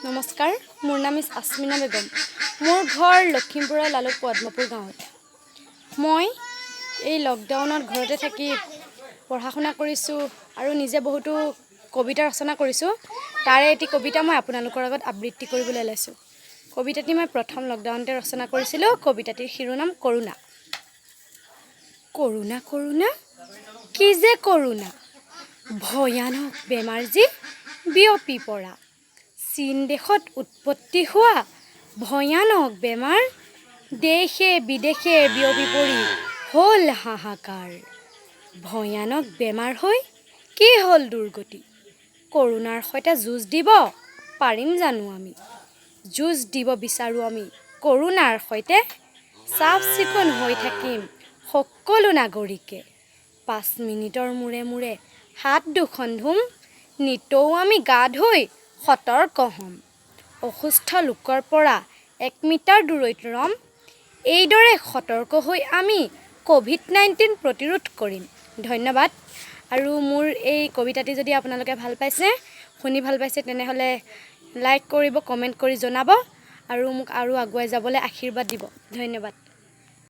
নমস্কাৰ, মোৰ নাম আসমিনা বেগম। মোৰ ঘৰ লখিমপুৰৰ লালুক পদ্মপুৰ গাঁৱত। মই এই লকডাউনত ঘৰতে থাকি পঢ়া শুনা কৰিছোঁ আৰু নিজে বহুতো কবিতা ৰচনা কৰিছোঁ। তাৰে এটি কবিতা মই আপোনালোকৰ আগত আবৃত্তি কৰিবলৈ ওলাইছোঁ। কবিতাটি মই প্ৰথম লকডাউনতে ৰচনা কৰিছিলোঁ। কবিতাটিৰ শিৰোনাম কৰোণা। কৰোণা কৰোণা কি যে কৰোণা, ভয়ানক বেমাৰ যি বিয়পি পৰা। চীন দেশত উৎপত্তি হোৱা ভয়ানক বেমাৰ, দেশে বিদেশে বিয়পি পৰি হ'ল হাহাকাৰ। ভয়ানক বেমাৰ হৈ কি হ'ল দুৰ্গতি, কৰোণাৰ সৈতে যুঁজ দিব পাৰিম জানো আমি? যুঁজ দিব বিচাৰোঁ আমি কৰোণাৰ সৈতে, চাফ চিকুণ হৈ থাকিম সকলো নাগৰিকে। 5 মিনিটৰ মূৰে মূৰে হাত দুখন ধুম, নিতৌ আমি গা ধুই সতৰ্ক হ'ম। অসুস্থ লোকৰ পৰা 1 মিটাৰ দূৰৈত ৰম। এইদৰে সতৰ্ক হৈ আমি COVID-19 প্ৰতিৰোধ কৰিম। ধন্যবাদ। আৰু মোৰ এই কবিতাটি যদি আপোনালোকে ভাল পাইছে, শুনি ভাল পাইছে, তেনেহ'লে লাইক কৰিব, কমেণ্ট কৰি জনাব আৰু মোক আৰু আগুৱাই যাবলৈ আশীৰ্বাদ দিব। ধন্যবাদ।